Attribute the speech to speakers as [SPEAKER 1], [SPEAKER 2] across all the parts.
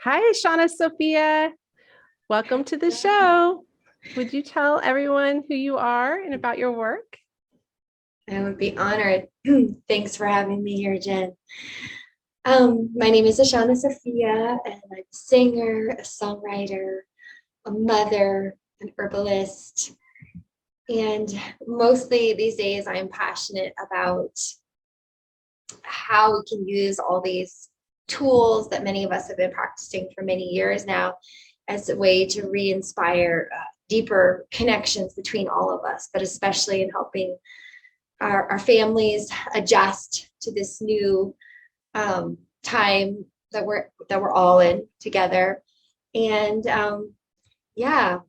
[SPEAKER 1] Hi, Ashana, Sophia. Welcome to the show. Would you tell everyone who you are and about your work?
[SPEAKER 2] I would be honored. Thanks for having me here, Jen. My name is Ashana Sophia, and I'm a singer, a songwriter, a mother, an herbalist. And mostly these days, I'm passionate about how we can use all these tools that many of us have been practicing for many years now as a way to re-inspire deeper connections between all of us, but especially in helping our families adjust to this new time that we're all in together. And I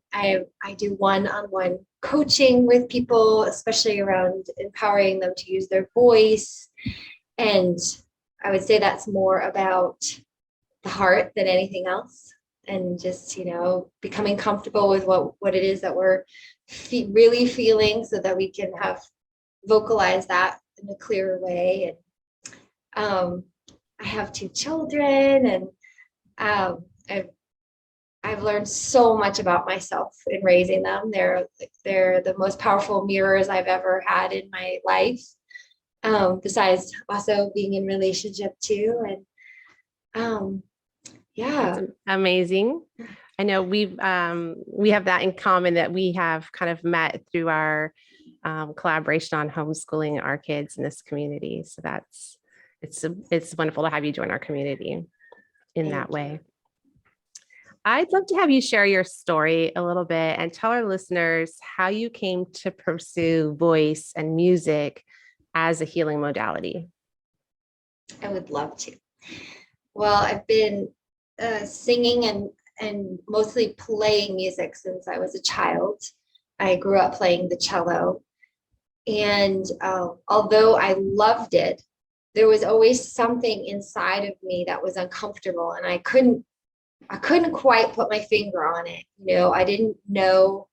[SPEAKER 2] do one-on-one coaching with people, especially around empowering them to use their voice. And I would say that's more about the heart than anything else. And just, becoming comfortable with what it is that we're really feeling so that we can have vocalize that in a clearer way. And I have two children, and um, I've I've learned so much about myself in raising them. They're the most powerful mirrors I've ever had in my life. Besides also being in relationship too, and um,
[SPEAKER 1] That's
[SPEAKER 2] yeah.
[SPEAKER 1] amazing. I know we have that in common that we have kind of met through our collaboration on homeschooling our kids in this community. So it's wonderful to have you join our community in that
[SPEAKER 2] Thank you.
[SPEAKER 1] way. I'd love to have you share your story a little bit and tell our listeners how you came to pursue voice and music as a healing modality.
[SPEAKER 2] I would love to. Well, I've been singing and mostly playing music since I was a child. I grew up playing the cello, and although I loved it, there was always something inside of me that was uncomfortable, and I couldn't quite put my finger on it. I didn't know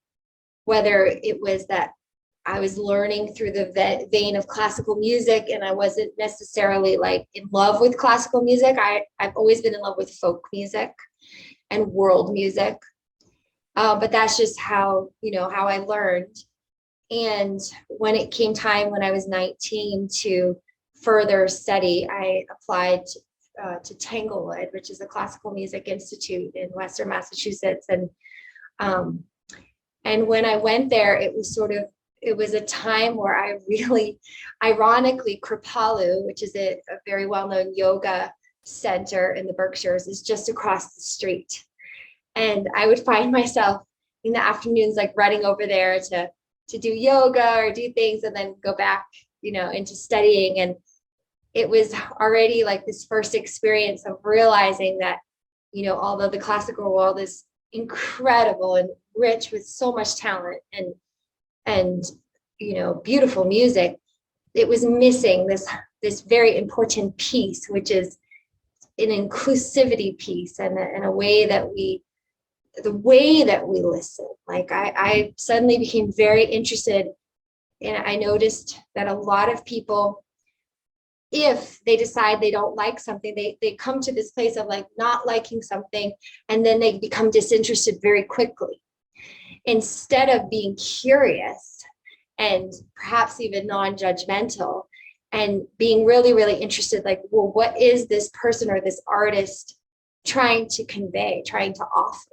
[SPEAKER 2] whether it was that I was learning through the vein of classical music, and I wasn't necessarily like in love with classical music. I've always been in love with folk music and world music. But that's just how I learned. And when it came time when I was 19 to further study, I applied to Tanglewood, which is a classical music institute in Western Massachusetts. Um, and when I went there, it was a time where I really, ironically, Kripalu, which is a very well-known yoga center in the Berkshires, is just across the street. And I would find myself in the afternoons like running over there to do yoga or do things and then go back, into studying. And it was already like this first experience of realizing that, although the classical world is incredible and rich with so much talent and beautiful music, it was missing this very important piece, which is an inclusivity piece and a way that the way that we listen. Like I suddenly became very interested, and I noticed that a lot of people, if they decide they don't like something, they come to this place of like not liking something, and then they become disinterested very quickly instead of being curious and perhaps even non-judgmental and being really, really interested, like, well, what is this person or this artist trying to convey, trying to offer?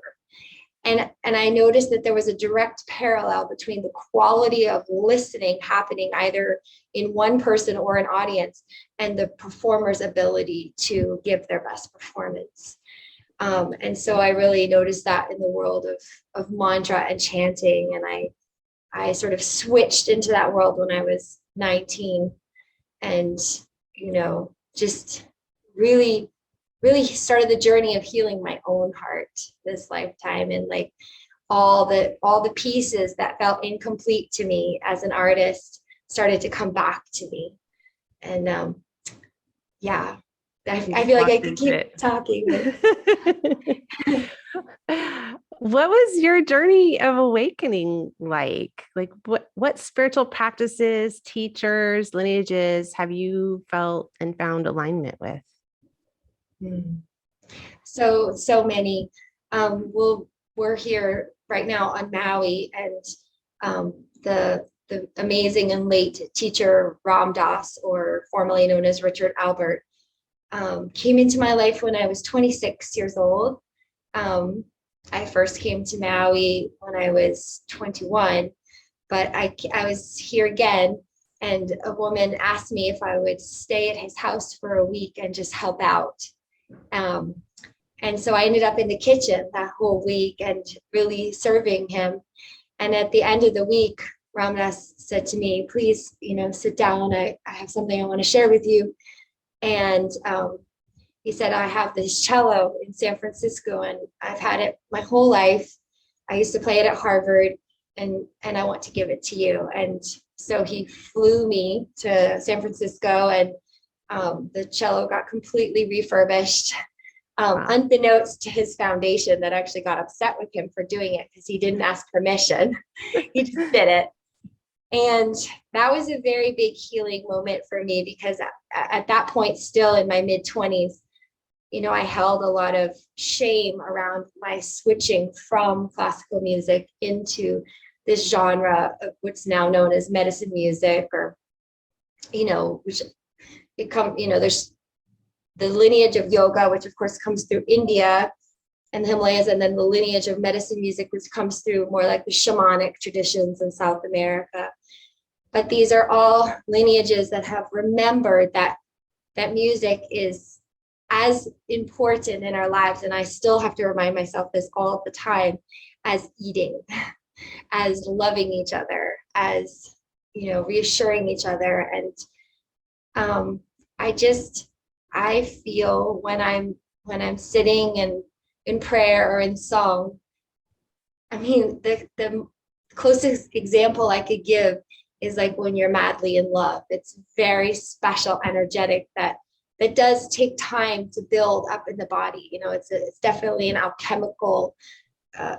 [SPEAKER 2] And I noticed that there was a direct parallel between the quality of listening happening either in one person or an audience and the performer's ability to give their best performance. And so I really noticed that in the world of mantra and chanting. And I sort of switched into that world when I was 19 and, just really, really started the journey of healing my own heart this lifetime. And like all the pieces that felt incomplete to me as an artist started to come back to me. And yeah, I feel like I could keep talking.
[SPEAKER 1] What was your journey of awakening like? Like what spiritual practices, teachers, lineages have you felt and found alignment with?
[SPEAKER 2] Hmm. So many. We're here right now on Maui, and the amazing and late teacher Ram Dass, or formerly known as Richard Albert, came into my life when I was 26 years old. I first came to Maui when I was 21, but I was here again, and a woman asked me if I would stay at his house for a week and just help out. Um, and so I ended up in the kitchen that whole week and really serving him. And at the end of the week, Ramdas said to me, please, sit down. I have something I want to share with you. And he said, I have this cello in San Francisco, and I've had it my whole life. I used to play it at Harvard, and I want to give it to you. And so he flew me to San Francisco, and the cello got completely refurbished.
[SPEAKER 1] Wow.
[SPEAKER 2] Unbeknownst to his foundation, that actually got upset with him for doing it because he didn't ask permission. He just did it. And that was a very big healing moment for me, because at that point, still in my mid-20s, I held a lot of shame around my switching from classical music into this genre of what's now known as medicine music, or, which there's the lineage of yoga, which of course comes through India and the Himalayas, and then the lineage of medicine music, which comes through more like the shamanic traditions in South America. But these are all lineages that have remembered that music is as important in our lives, and I still have to remind myself this all the time, as eating, as loving each other, as reassuring each other. And I feel when I'm sitting and in prayer or in song, I mean, the closest example I could give is like when you're madly in love. It's very special, energetic, that does take time to build up in the body. It's definitely an alchemical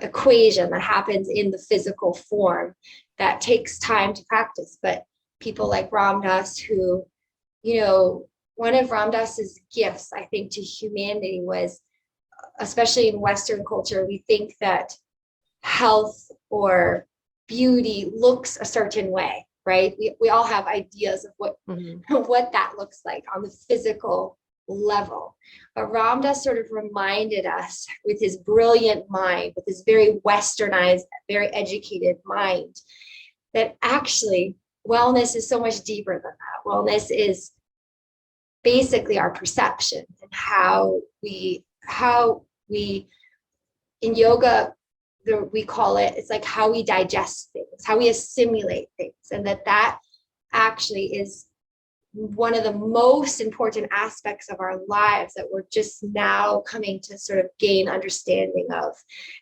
[SPEAKER 2] equation that happens in the physical form that takes time to practice. But people like Ram Dass, who, one of Ram Dass's gifts, I think, to humanity was, especially in Western culture, we think that health or beauty looks a certain way, right? We all have ideas of what that looks like on the physical level. But Ram Dass sort of reminded us, with his brilliant mind, with his very westernized, very educated mind, that actually wellness is so much deeper than that. Wellness is basically our perception, and how we in yoga, we call it's like how we digest things, how we assimilate things, and that actually is one of the most important aspects of our lives that we're just now coming to sort of gain understanding of.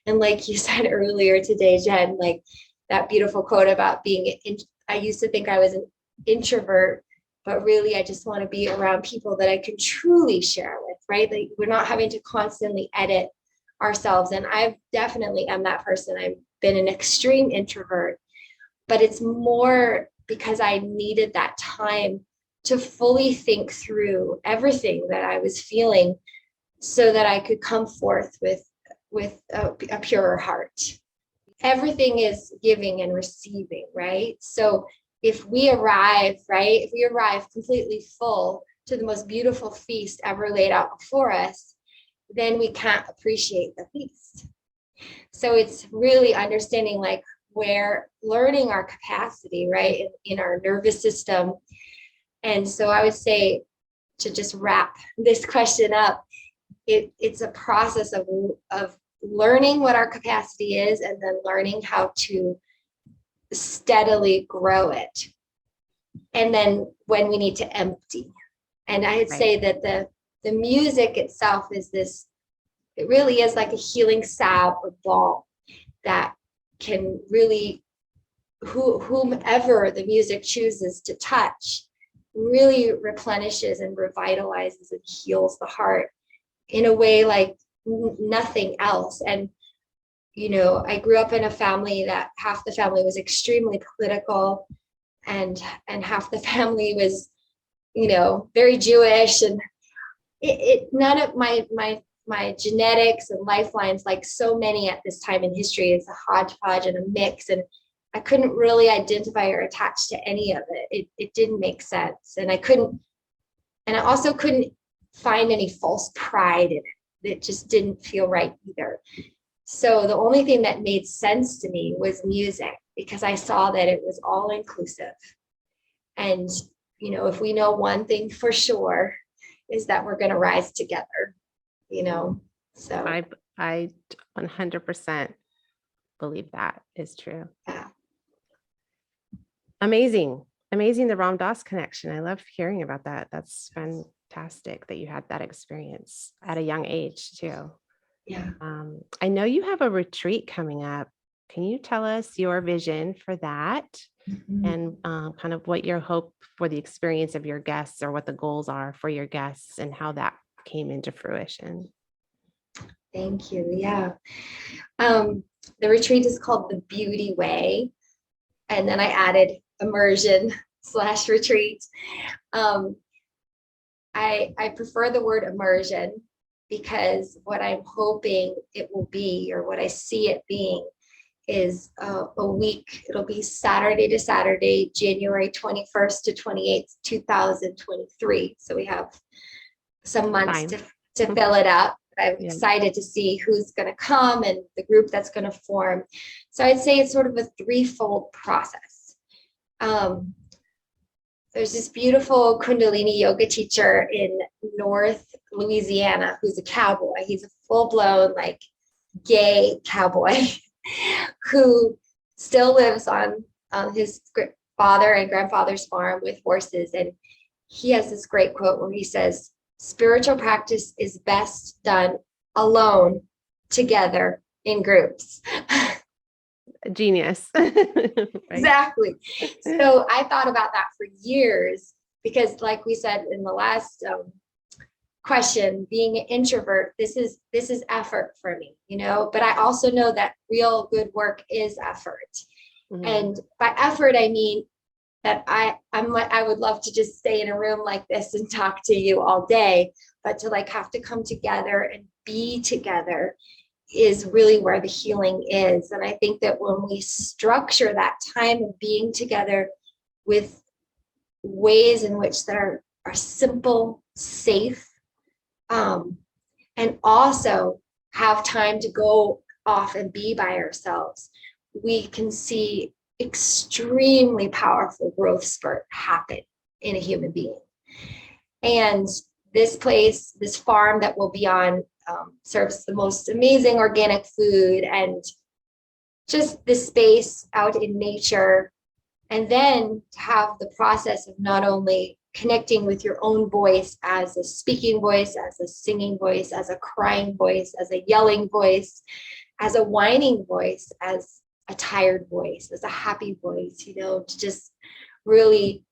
[SPEAKER 2] And like you said earlier today, Jen, like that beautiful quote about I used to think I was an introvert, but really I just want to be around people that I can truly share with, right? Like we're not having to constantly edit ourselves. And I definitely am that person. I've been an extreme introvert, but it's more because I needed that time to fully think through everything that I was feeling, so that I could come forth with a purer heart. Everything is giving and receiving, right? So if we arrive completely full to the most beautiful feast ever laid out before us, then we can't appreciate the feast. So it's really understanding, like, we're learning our capacity, right, in our nervous system. And so I would say, to just wrap this question up, it's a process of learning what our capacity is, and then learning how to steadily grow it. And then when we need to empty. And I'd say that the music itself is it really is like a healing salve or balm that can really, whomever the music chooses to touch, really replenishes and revitalizes and heals the heart in a way like nothing else. And I grew up in a family that half the family was extremely political, and half the family was, very Jewish, and none of my my genetics and lifelines, like so many at this time in history, is a hodgepodge and a mix. And I couldn't really identify or attach to any of it. It didn't make sense. And I also couldn't find any false pride in it. It just didn't feel right either. So the only thing that made sense to me was music, because I saw that it was all inclusive. And, if we know one thing for sure, is that we're going to rise together, so.
[SPEAKER 1] I 100% believe that is true.
[SPEAKER 2] Yeah.
[SPEAKER 1] Amazing. The Ram Dass connection. I love hearing about that. That's fantastic that you had that experience at a young age too.
[SPEAKER 2] Yeah.
[SPEAKER 1] I know you have a retreat coming up. Can you tell us your vision for that?
[SPEAKER 2] Mm-hmm.
[SPEAKER 1] And kind of what your hope for the experience of your guests, or what the goals are for your guests, and how that came into fruition?
[SPEAKER 2] Thank you. Yeah. The retreat is called the Beauty Way. And then I added immersion / retreat. I prefer the word immersion, because what I'm hoping it will be, or what I see it being, is a week. It'll be Saturday to Saturday, January 21st to 28th, 2023. So we have some months to fill it up. I'm excited to see who's going to come and the group that's going to form. So I'd say it's sort of a threefold process. There's this beautiful Kundalini yoga teacher in North Louisiana who's a cowboy. He's a full-blown, gay cowboy who still lives on his father and grandfather's farm with horses. And he has this great quote where he says, "Spiritual practice is best done alone, together, in groups."
[SPEAKER 1] Genius.
[SPEAKER 2] Right. Exactly. So I thought about that for years, because like we said in the last question, being an introvert, this is effort for me, but I also know that real good work is effort. Mm-hmm. And by effort, I mean that I would love to just stay in a room like this and talk to you all day, but to have to come together and be together is really where the healing is. And I think that when we structure that time of being together with ways in which that are simple, safe, and also have time to go off and be by ourselves, we can see extremely powerful growth spurt happen in a human being. And this place, this farm that we'll be on, serves the most amazing organic food, and just the space out in nature. And then to have the process of not only connecting with your own voice as a speaking voice, as a singing voice, as a crying voice, as a yelling voice, as a whining voice, as a tired voice, as a happy voice, to just really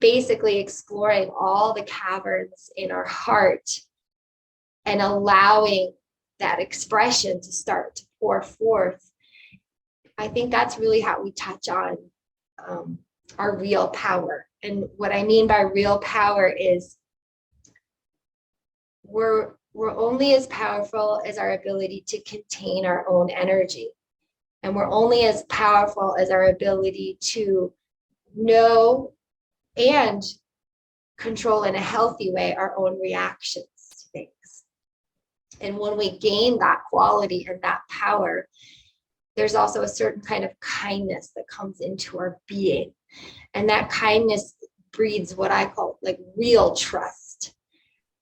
[SPEAKER 2] basically exploring all the caverns in our heart and allowing that expression to start to pour forth. I think that's really how we touch on our real power. And what I mean by real power is we're only as powerful as our ability to contain our own energy. And we're only as powerful as our ability to know and control in a healthy way our own reactions to things. And when we gain that quality and that power, there's also a certain kind of kindness that comes into our being. And that kindness breeds what I call real trust,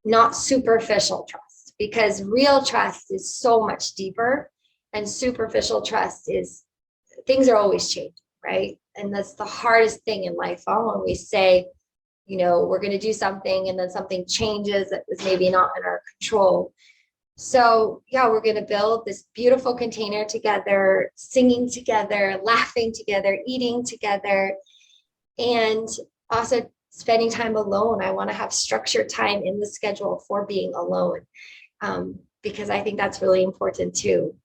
[SPEAKER 2] not superficial trust, because real trust is so much deeper, and superficial trust is things are always changing, right? And that's the hardest thing in life. When we say, we're going to do something and then something changes that was maybe not in our control. So yeah, we're going to build this beautiful container together, singing together, laughing together, eating together, and also spending time alone. I want to have structured time in the schedule for being alone, because I think that's really important too.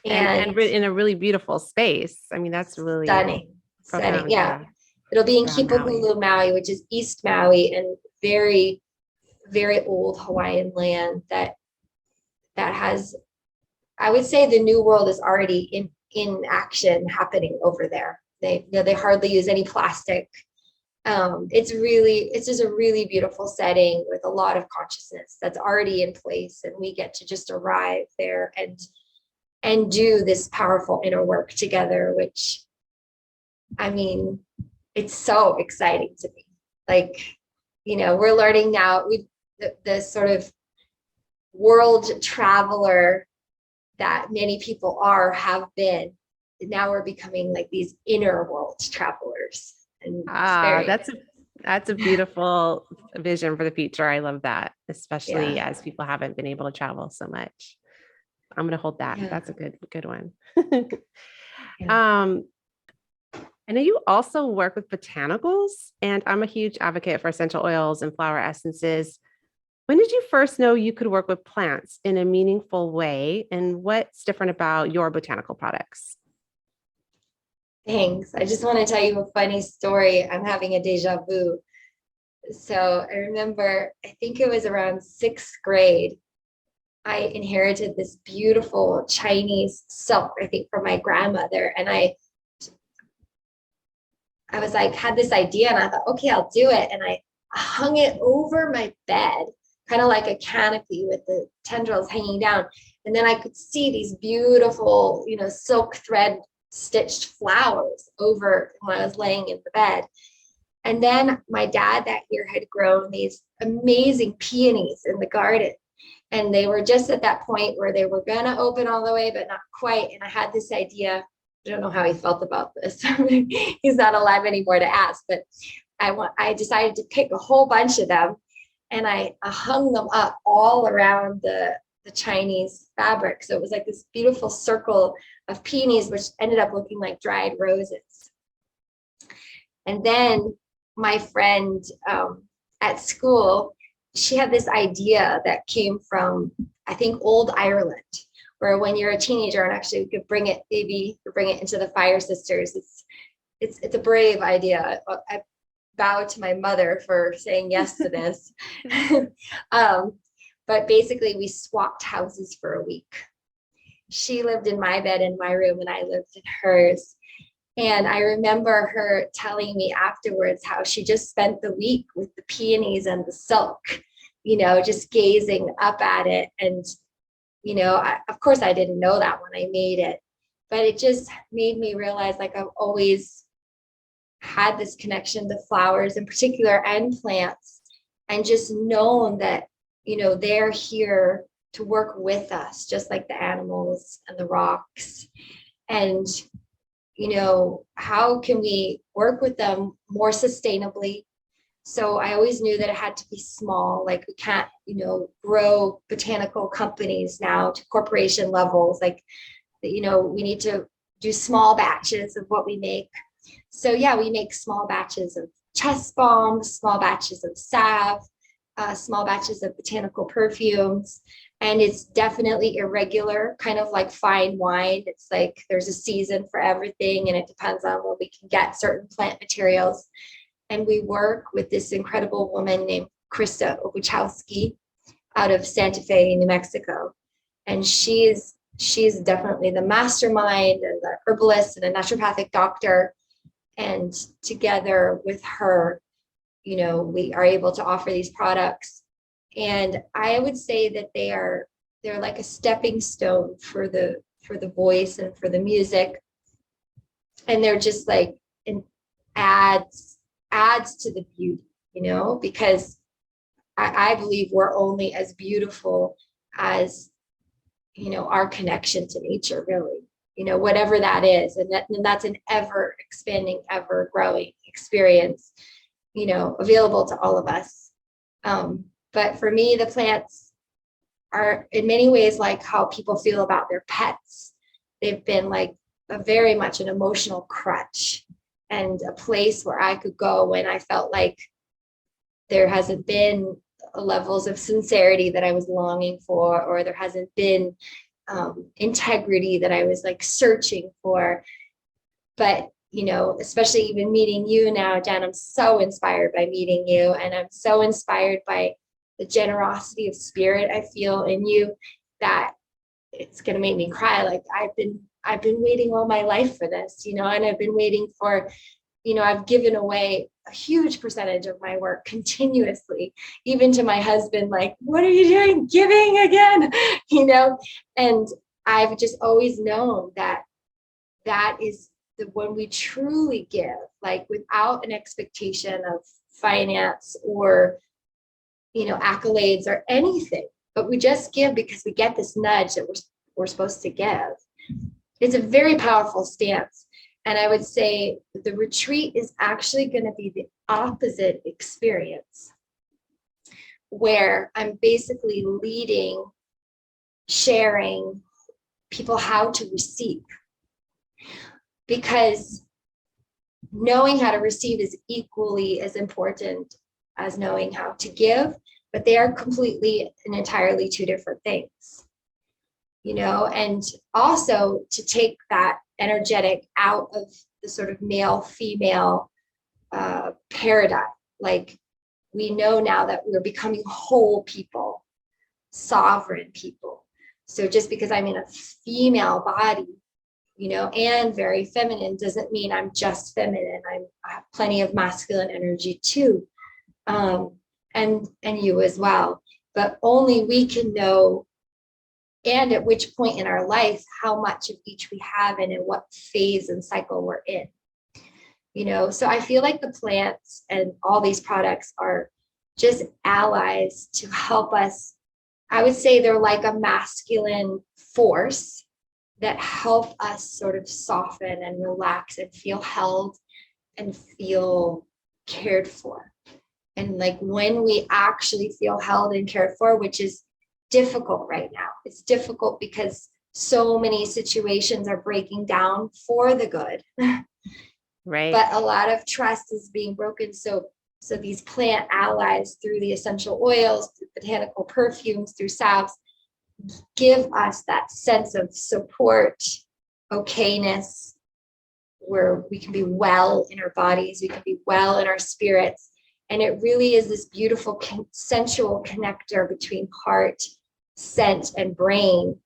[SPEAKER 1] And in a really beautiful space. I mean, that's really
[SPEAKER 2] stunning. Yeah. It'll be in Kipahulu, Maui, which is East Maui, and very, very old Hawaiian land that that has, I would say the new world is already in action happening over there. They hardly use any plastic. It's just a really beautiful setting with a lot of consciousness that's already in place, and we get to just arrive there and do this powerful inner work together, which, I mean, it's so exciting to me. Like, we're learning now, the sort of world traveler that many people have been. Now we're becoming like these inner world travelers. And
[SPEAKER 1] that's a beautiful vision for the future. I love that, especially
[SPEAKER 2] Yeah.
[SPEAKER 1] as people haven't been able to travel so much. I'm going to hold that.
[SPEAKER 2] Yeah.
[SPEAKER 1] That's a good one.
[SPEAKER 2] Yeah.
[SPEAKER 1] I know you also work with botanicals, and I'm a huge advocate for essential oils and flower essences. When did you first know you could work with plants in a meaningful way, and what's different about your botanical products?
[SPEAKER 2] Thanks. I just want to tell you a funny story. I'm having a deja vu. So I remember, I think it was around sixth grade, I inherited this beautiful Chinese silk, I think, from my grandmother. And I was like, had this idea, and I thought, okay, I'll do it. And I hung it over my bed, kind of like a canopy with the tendrils hanging down. And then I could see these beautiful, silk thread stitched flowers over when I was laying in the bed. And then my dad that year had grown these amazing peonies in the garden. And they were just at that point where they were going to open all the way, but not quite. And I had this idea. I don't know how he felt about this. He's not alive anymore to ask, but I decided to pick a whole bunch of them, and I hung them up all around the Chinese fabric. So it was like this beautiful circle of peonies, which ended up looking like dried roses. And then my friend at school, she had this idea that came from, I think, old Ireland, where when you're a teenager, and actually you could bring it into the Fire Sisters. It's a brave idea. I bow to my mother for saying yes to this. But basically we swapped houses for a week. She lived in my bed in my room, and I lived in hers. And I remember her telling me afterwards how she just spent the week with the peonies and the silk, just gazing up at it. And, of course I didn't know that when I made it, but it just made me realize, like, I've always had this connection to flowers in particular and plants, and just known that, they're here to work with us, just like the animals and the rocks. And how can we work with them more sustainably? So I always knew that it had to be small. Like, we can't, grow botanical companies now to corporation levels. Like, we need to do small batches of what we make. So yeah, we make small batches of chest balm, small batches of salve, small batches of botanical perfumes. And it's definitely irregular, kind of like fine wine. It's like there's a season for everything, and it depends on where we can get certain plant materials. And we work with this incredible woman named Krista Obuchowski out of Santa Fe, New Mexico. And she's definitely the mastermind and the herbalist and a naturopathic doctor. And together with her, we are able to offer these products. And I would say that they're like a stepping stone for the voice and for the music. And they're just like an adds to the beauty, because I believe we're only as beautiful as, our connection to nature, really, whatever that is. And that's an ever expanding, ever growing experience, available to all of us. But for me, the plants are in many ways like how people feel about their pets. They've been like very much an emotional crutch, and a place where I could go when I felt like there hasn't been levels of sincerity that I was longing for, or there hasn't been integrity that I was like searching for. But, especially even meeting you now, Jen, I'm so inspired by meeting you, and I'm so inspired by the generosity of spirit I feel in you, that it's going to make me cry. Like I've been waiting all my life for this, and I've been waiting for, I've given away a huge percentage of my work continuously, even to my husband, like, what are you doing? Giving again, and I've just always known that is when we truly give, like without an expectation of finance or, accolades or anything, but we just give because we get this nudge that we're supposed to give. It's a very powerful stance. And I would say the retreat is actually going to be the opposite experience, where I'm basically leading, sharing people how to receive. Because knowing how to receive is equally as important as knowing how to give, but they are completely and entirely two different things, and also to take that energetic out of the sort of male-female paradigm. Like, we know now that we're becoming whole people, sovereign people. So just because I'm in a female body, and very feminine, doesn't mean I'm just feminine. I have plenty of masculine energy too. And you as well, but only we can know, and at which point in our life, how much of each we have and in what phase and cycle we're in. So I feel like the plants and all these products are just allies to help us. I would say they're like a masculine force that help us sort of soften and relax and feel held and feel cared for. And like when we actually feel held and cared for, which is difficult right now, it's difficult because so many situations are breaking down for the good.
[SPEAKER 1] Right.
[SPEAKER 2] But a lot of trust is being broken. So these plant allies, through the essential oils, through botanical perfumes, through salves, give us that sense of support, okayness, where we can be well in our bodies, we can be well in our spirits. And it really is this beautiful sensual connector between heart, scent, and brain,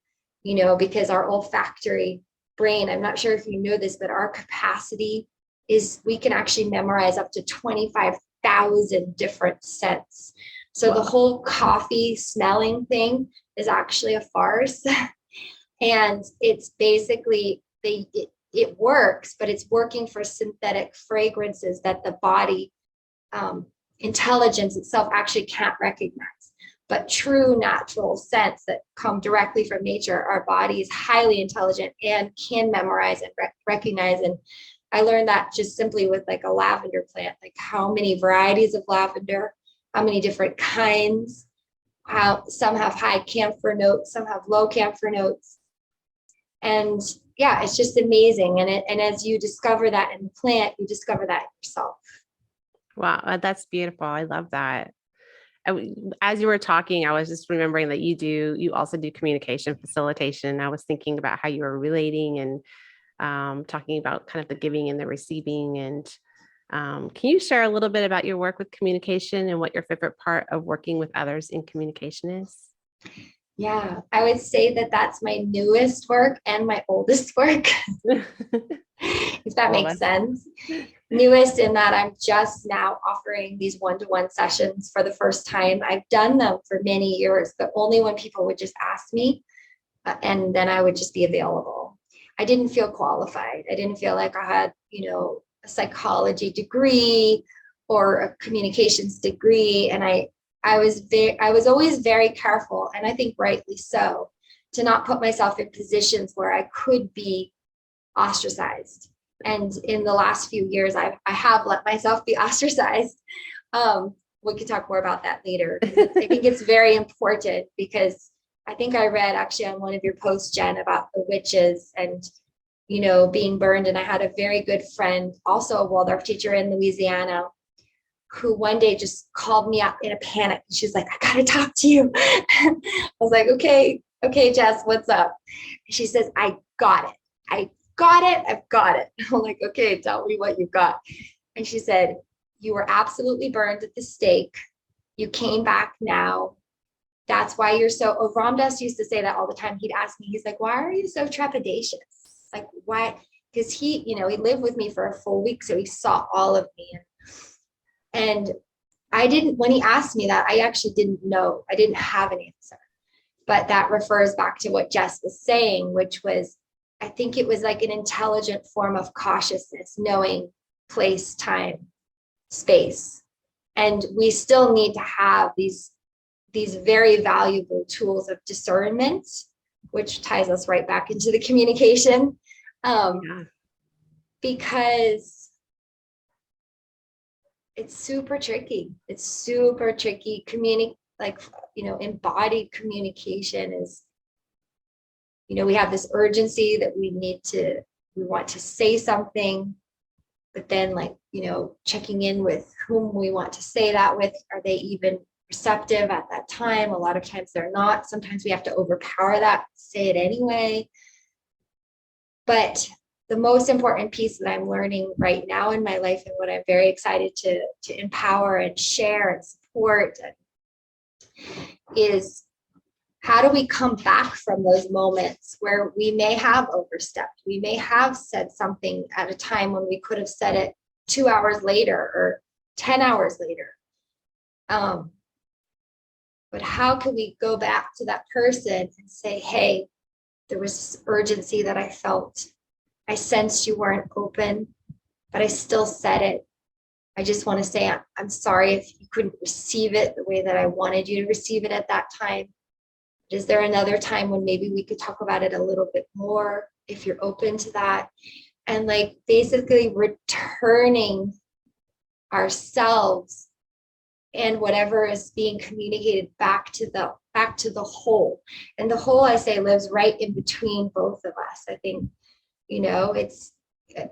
[SPEAKER 2] because our olfactory brain, I'm not sure if you know this, but our capacity is we can actually memorize up to 25,000 different scents. So the whole coffee smelling thing is actually a farce. And it's basically, it works, but it's working for synthetic fragrances that the body, intelligence itself actually can't recognize. But true natural scents that come directly from nature, our body is highly intelligent and can memorize and recognize. And I learned that just simply with like a lavender plant, like how many varieties of lavender, how many different kinds, how some have high camphor notes, some have low camphor notes. And yeah, it's just amazing. And as you discover that in the plant, you discover that in yourself.
[SPEAKER 1] Wow, that's beautiful. I love that. As you were talking, I was just remembering that you also do communication facilitation. I was thinking about how you were relating and talking about kind of the giving and the receiving. And can you share a little bit about your work with communication and what your favorite part of working with others in communication is?
[SPEAKER 2] Yeah, I would say that that's my newest work and my oldest work, if that makes sense. Newest in that I'm just now offering these one-to-one sessions for the first time. I've done them for many years, but only when people would just ask me, and then I would just be available. I didn't feel qualified. I didn't feel like I had, a psychology degree or a communications degree. And I was always very careful, and I think rightly so, to not put myself in positions where I could be ostracized. And in the last few years, I have let myself be ostracized. We can talk more about that later. I think it's very important because I think I read actually on one of your posts, Jen, about the witches and, being burned. And I had a very good friend, also a Waldorf teacher in Louisiana, who one day just called me up in a panic. She's like, I gotta talk to you. I was like, okay, Jess, what's up? She says, I got it. I've got it. I'm like, okay, tell me what you got. And she said, you were absolutely burned at the stake. You came back now. that's why you're so, oh, Ram Dass used to say that all the time. He'd ask me, he's like, why are you so trepidatious? Like, why? Because he, you know, he lived with me for a full week. So he saw all of me. And I didn't, when he asked me that, I actually didn't know. I didn't have an answer. But that refers back to what Jess was saying, which was, I think it was like an intelligent form of cautiousness, knowing place, time, space. And we still need to have these very valuable tools of discernment, which ties us right back into the communication. Because it's super tricky. It's super tricky. Like, you know, embodied communication is, you know, we have this urgency that we want to say something, but then, like, you know, checking in with whom we want to say that with. Are they even receptive at that time? A lot of times they're not. Sometimes we have to overpower that, say it anyway. But the most important piece that I'm learning right now in my life, and what I'm very excited to empower and share and support, is how do we come back from those moments where we may have overstepped? We may have said something at a time when we could have said it 2 hours later or 10 hours later. But how can we go back to that person and say, hey, there was this urgency that I felt. I sensed you weren't open, but I still said it. I just want to say, I'm sorry if you couldn't receive it the way that I wanted you to receive it at that time. Is there another time when maybe we could talk about it a little bit more, if you're open to that? And like basically returning ourselves and whatever is being communicated back to the whole. And the whole, I say, lives right in between both of us. I think, you know, it's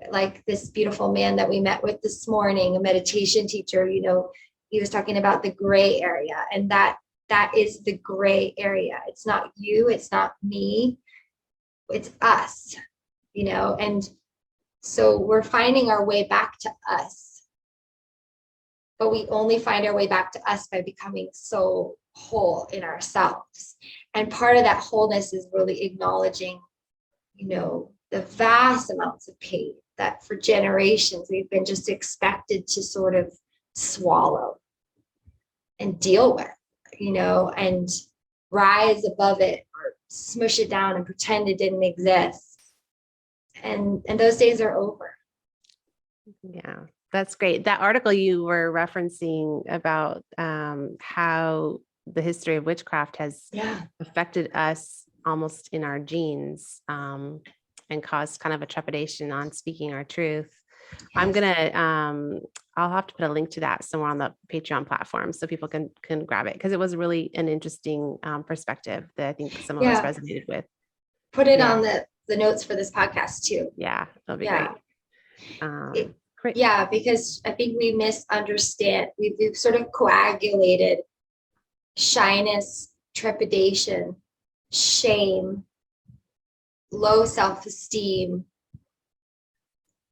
[SPEAKER 2] like this beautiful man that we met with this morning, a meditation teacher, you know, he was talking about the gray area, and that is the gray area. It's not you, it's not me, it's us, you know. And so we're finding our way back to us, but we only find our way back to us by becoming so whole in ourselves. And part of that wholeness is really acknowledging, you know, the vast amounts of pain that for generations we've been just expected to sort of swallow and deal with, you know, and rise above it or smush it down and pretend it didn't exist. And those days are over.
[SPEAKER 1] Yeah, that's great. That article you were referencing about how the history of witchcraft has affected us almost in our genes, and caused kind of a trepidation on speaking our truth. Yes. I'll have to put a link to that somewhere on the Patreon platform so people can grab it, because it was really an interesting perspective that I think some of us resonated with.
[SPEAKER 2] Put it on the notes for this podcast too.
[SPEAKER 1] Yeah, that'll be great.
[SPEAKER 2] Great. Yeah, because I think we misunderstand. We've sort of coagulated shyness, trepidation, shame, low self-esteem,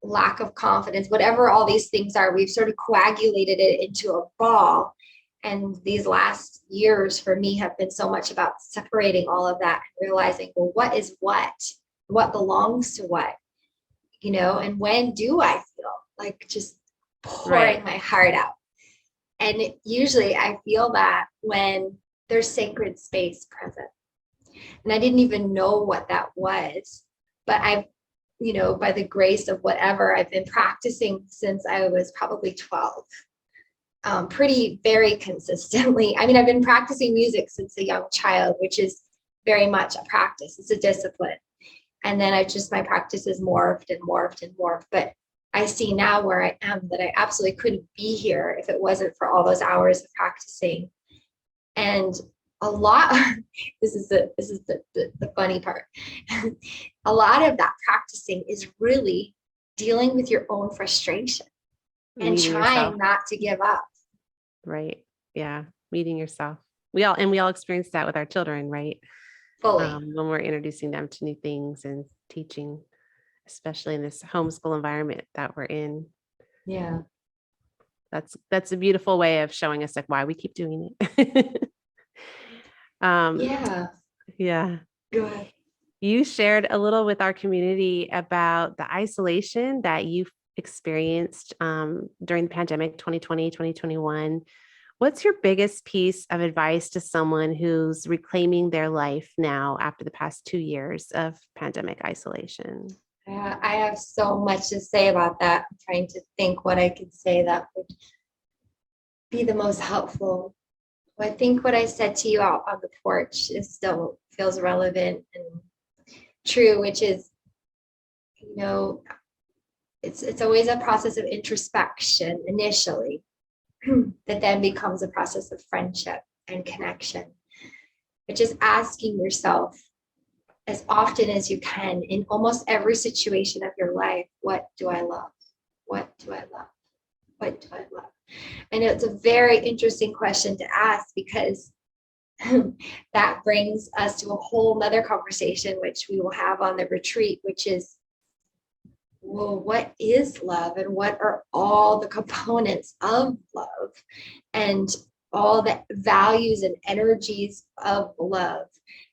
[SPEAKER 2] lack of confidence, whatever all these things are. We've sort of coagulated it into a ball. And these last years for me have been so much about separating all of that and realizing, well, what is what belongs to what, you know, and when do I feel like just pouring my heart out? And usually I feel that when there's sacred space present. And I didn't even know what that was, but I've, you know, by the grace of whatever, I've been practicing since I was probably 12, very consistently. I mean, I've been practicing music since a young child, which is very much a practice. It's a discipline. And then my practice has morphed and morphed and morphed. But I see now where I am that I absolutely couldn't be here if it wasn't for all those hours of practicing. And a lot, this is the funny part. A lot of that practicing is really dealing with your own frustration and trying not to give up.
[SPEAKER 1] Right. Yeah. Meeting yourself. We all experience that with our children, right?
[SPEAKER 2] Fully.
[SPEAKER 1] When we're introducing them to new things and teaching, especially in this homeschool environment that we're in.
[SPEAKER 2] Yeah.
[SPEAKER 1] That's a beautiful way of showing us like why we keep doing it. Um,
[SPEAKER 2] Yeah.
[SPEAKER 1] yeah.
[SPEAKER 2] Go ahead.
[SPEAKER 1] You shared a little with our community about the isolation that you experienced during the pandemic 2020, 2021. What's your biggest piece of advice to someone who's reclaiming their life now after the past 2 years of pandemic isolation?
[SPEAKER 2] I have so much to say about that. I'm trying to think what I could say that would be the most helpful. I think what I said to you out on the porch is still feels relevant and true, which is, you know, it's always a process of introspection initially, that then becomes a process of friendship and connection. But just asking yourself as often as you can in almost every situation of your life, what do I love? What do I love? What do I love? And it's a very interesting question to ask because that brings us to a whole nother conversation, which we will have on the retreat, which is, well, what is love and what are all the components of love and all the values and energies of love,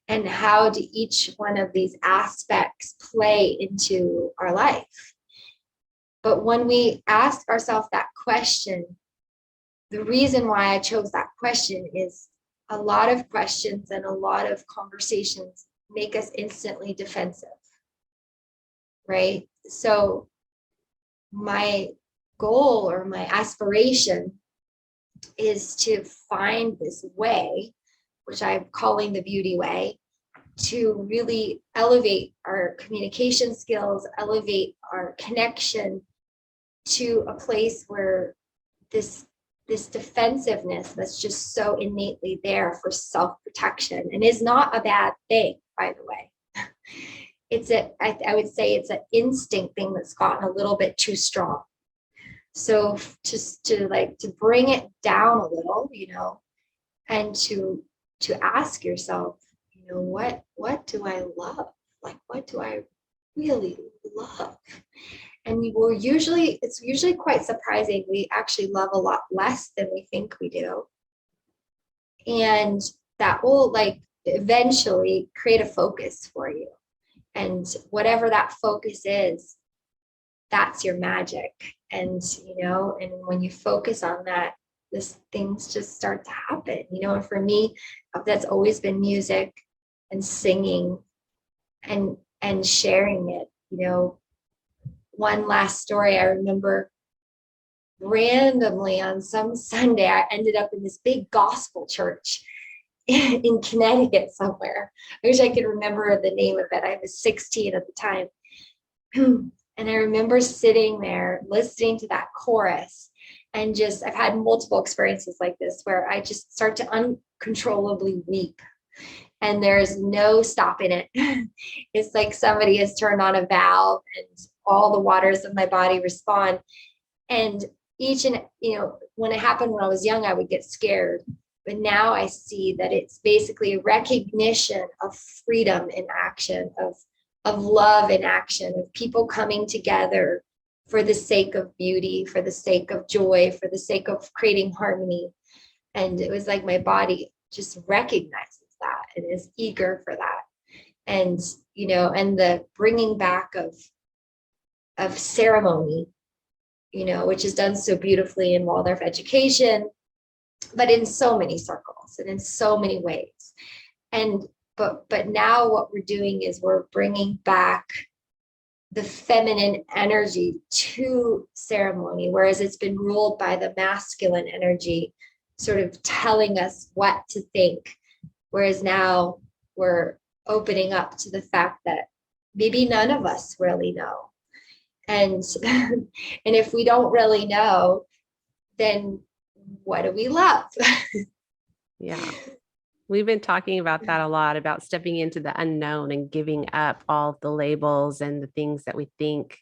[SPEAKER 2] and how do each one of these aspects play into our life? But when we ask ourselves that question, the reason why I chose that question is a lot of questions and a lot of conversations make us instantly defensive, right? So my goal or my aspiration is to find this way, which I'm calling the beauty way, to really elevate our communication skills, elevate our connection to a place where this defensiveness that's just so innately there for self-protection and is not a bad thing, by the way. I would say it's an instinct thing that's gotten a little bit too strong. So just to bring it down a little, and to ask yourself, what do I love? Like, what do I really love? And it's usually quite surprising. We actually love a lot less than we think we do. And that will eventually create a focus for you. And whatever that focus is, that's your magic. And, and when you focus on that, things just start to happen, and for me, that's always been music and singing and sharing it. One last story I remember, randomly on some Sunday, I ended up in this big gospel church in Connecticut somewhere. I wish I could remember the name of it. I was 16 at the time. And I remember sitting there listening to that chorus and I've had multiple experiences like this where I just start to uncontrollably weep. And there's no stopping it. It's like somebody has turned on a valve and all the waters of my body respond. And when it happened when I was young, I would get scared. But now I see that it's basically a recognition of freedom in action, of love in action, of people coming together for the sake of beauty, for the sake of joy, for the sake of creating harmony. And it was like my body just recognizes that and is eager for that. And, and the bringing back of ceremony, which is done so beautifully in Waldorf education, but in so many circles and in so many ways. But now what we're doing is we're bringing back the feminine energy to ceremony, whereas it's been ruled by the masculine energy, sort of telling us what to think. Whereas now we're opening up to the fact that maybe none of us really know. And and if we don't really know, then what do we love?
[SPEAKER 1] Yeah. We've been talking about that a lot, about stepping into the unknown and giving up all the labels and the things that we think,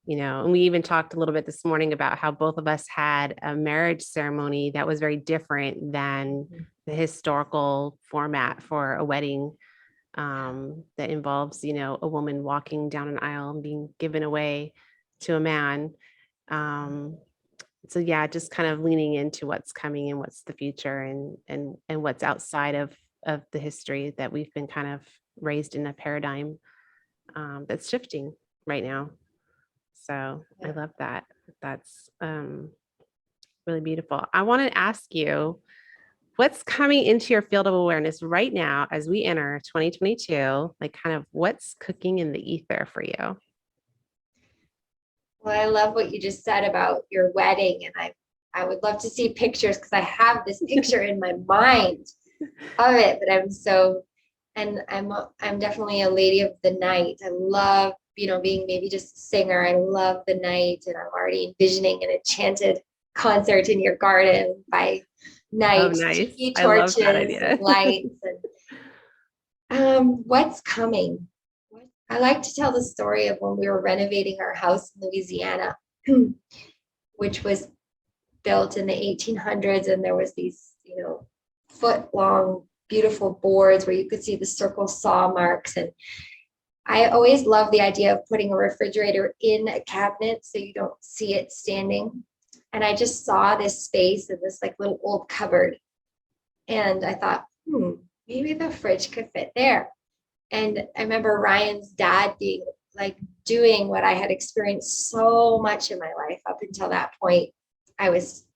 [SPEAKER 1] and we even talked a little bit this morning about how both of us had a marriage ceremony that was very different than the historical format for a wedding, that involves, a woman walking down an aisle and being given away to a man. So yeah, just kind of leaning into what's coming and what's the future and what's outside of of the history that we've been kind of raised in a paradigm that's shifting right now. So I love that. That's really beautiful. I want to ask you, what's coming into your field of awareness right now as we enter 2022? Like, kind of what's cooking in the ether for you?
[SPEAKER 2] Well, I love what you just said about your wedding, and I would love to see pictures because I have this picture in my mind of it. But I'm definitely a lady of the night. I love, being maybe just a singer. I love the night, and I'm already envisioning an enchanted concert in your garden by
[SPEAKER 1] Oh,
[SPEAKER 2] night,
[SPEAKER 1] nice.
[SPEAKER 2] tiki
[SPEAKER 1] I love that
[SPEAKER 2] torches and
[SPEAKER 1] idea.
[SPEAKER 2] lights. What's coming? I like to tell the story of when we were renovating our house in Louisiana, which was built in the 1800s, and there was these, foot long, beautiful boards where you could see the circle saw marks. And I always love the idea of putting a refrigerator in a cabinet so you don't see it standing. And I just saw this space in this like little old cupboard. And I thought, maybe the fridge could fit there. And I remember Ryan's dad being like doing what I had experienced so much in my life up until that point. I was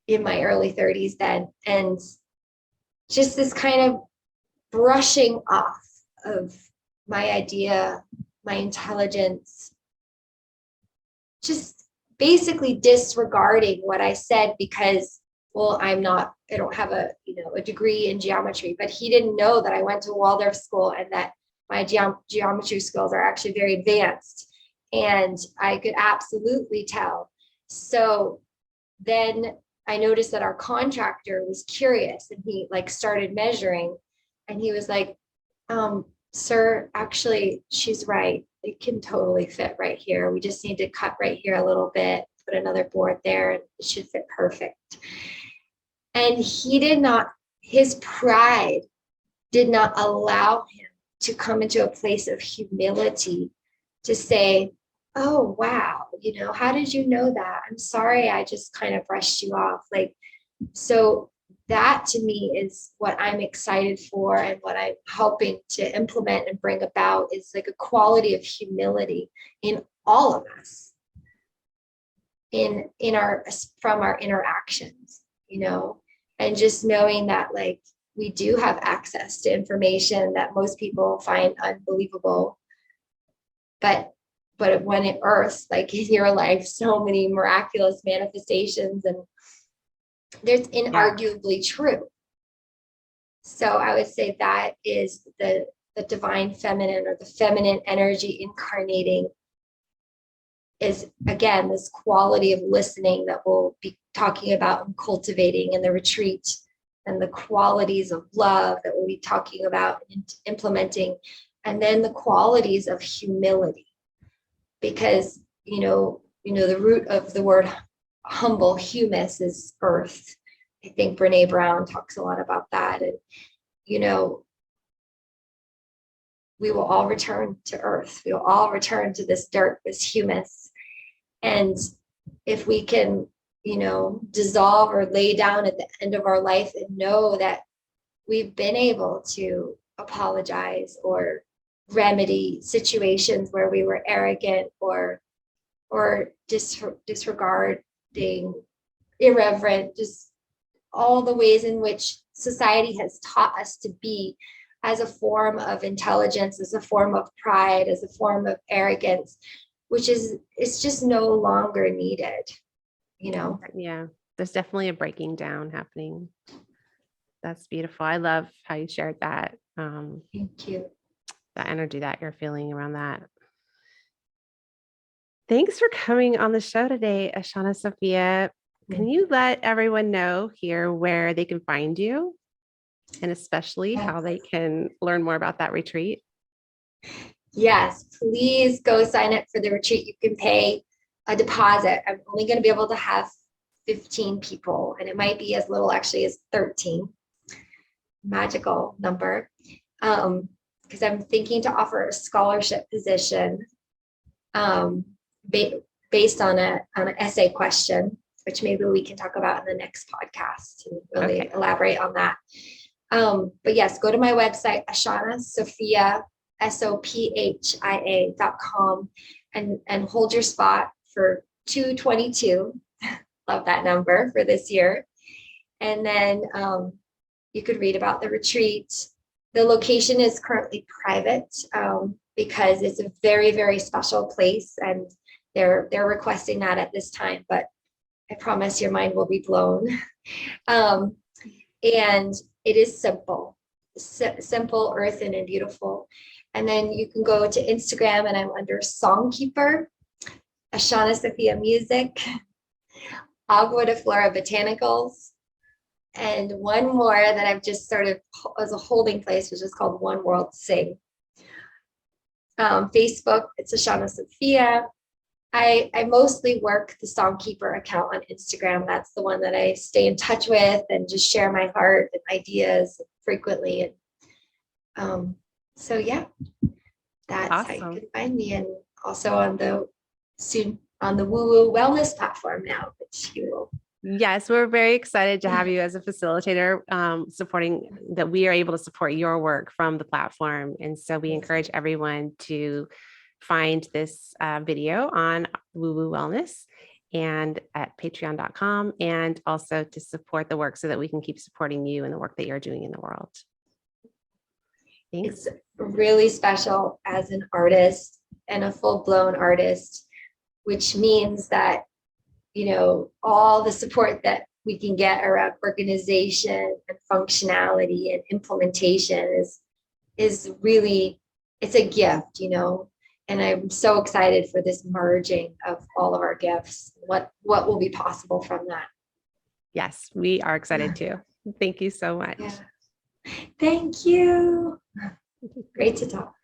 [SPEAKER 2] in my early 30s then. And just this kind of brushing off of my idea, my intelligence, just basically disregarding what I said because, well, I don't have a degree in geometry, but he didn't know that I went to Waldorf school and that my geometry skills are actually very advanced. And I could absolutely tell. So then I noticed that our contractor was curious and he like started measuring and he was like, sir, actually, she's right. It can totally fit right here. We just need to cut right here a little bit, put another board there, and it should fit perfect. And his pride did not allow him to come into a place of humility to say, oh, wow, how did you know that? I'm sorry, I just kind of brushed you off. So that to me is what I'm excited for and what I'm helping to implement and bring about is like a quality of humility in all of us from our interactions, and just knowing that like we do have access to information that most people find unbelievable, but when it earths, like in your life, so many miraculous manifestations and there's inarguably true. So I would say that is the divine feminine or the feminine energy incarnating is again this quality of listening that we'll be talking about and cultivating in the retreat, and the qualities of love that we'll be talking about and implementing, and then the qualities of humility, because the root of the word humble, humus, is earth. I think Brene Brown talks a lot about that. And, we will all return to earth. We will all return to this dirt, this humus. And if we can, dissolve or lay down at the end of our life and know that we've been able to apologize or remedy situations where we were arrogant or disregarding, irreverent, just all the ways in which society has taught us to be as a form of intelligence, as a form of pride, as a form of arrogance, it's just no longer needed,
[SPEAKER 1] Yeah, there's definitely a breaking down happening. That's beautiful. I love how you shared that.
[SPEAKER 2] Thank you.
[SPEAKER 1] That energy that you're feeling around that. Thanks for coming on the show today, Ashana Sophia. Can you let everyone know here where they can find you and especially how they can learn more about that retreat?
[SPEAKER 2] Yes, please go sign up for the retreat. You can pay a deposit. I'm only going to be able to have 15 people, and it might be as little actually as 13. Magical number. Because I'm thinking to offer a scholarship position based on an essay question, which maybe we can talk about in the next podcast and really elaborate on that. But yes, go to my website, Ashana, Sophia, Sophia.com, and hold your spot for 222. Love that number for this year. And then you could read about the retreat. The location is currently private because it's a very, very special place, and they're requesting that at this time. But I promise your mind will be blown. And it is simple, simple, earthen, and beautiful. And then you can go to Instagram, and I'm under Songkeeper, Ashana Sophia Music, Agua de Flora Botanicals, and one more that I've just started as a holding place, which is called One World Sing. Facebook, it's Ashana Sophia. I mostly work the Songkeeper account on Instagram. That's the one that I stay in touch with and just share my heart and ideas frequently. And so yeah, that's
[SPEAKER 1] Awesome.
[SPEAKER 2] how you can find me. And also on the Woo Woo Wellness platform now, which you will.
[SPEAKER 1] Yes, we're very excited to have you as a facilitator, supporting that we are able to support your work from the platform. And so we encourage everyone to find this video on Woo Woo Wellness and at patreon.com, and also to support the work so that we can keep supporting you and the work that you're doing in the world. Thanks.
[SPEAKER 2] It's really special as an artist and a full-blown artist, which means that, you know, all the support that we can get around organization and functionality and implementation is really, it's a gift, you know. And I'm so excited for this merging of all of our gifts, what will be possible from that.
[SPEAKER 1] Yes, we are excited too. Thank you so much.
[SPEAKER 2] Yeah. Thank you. Great to talk.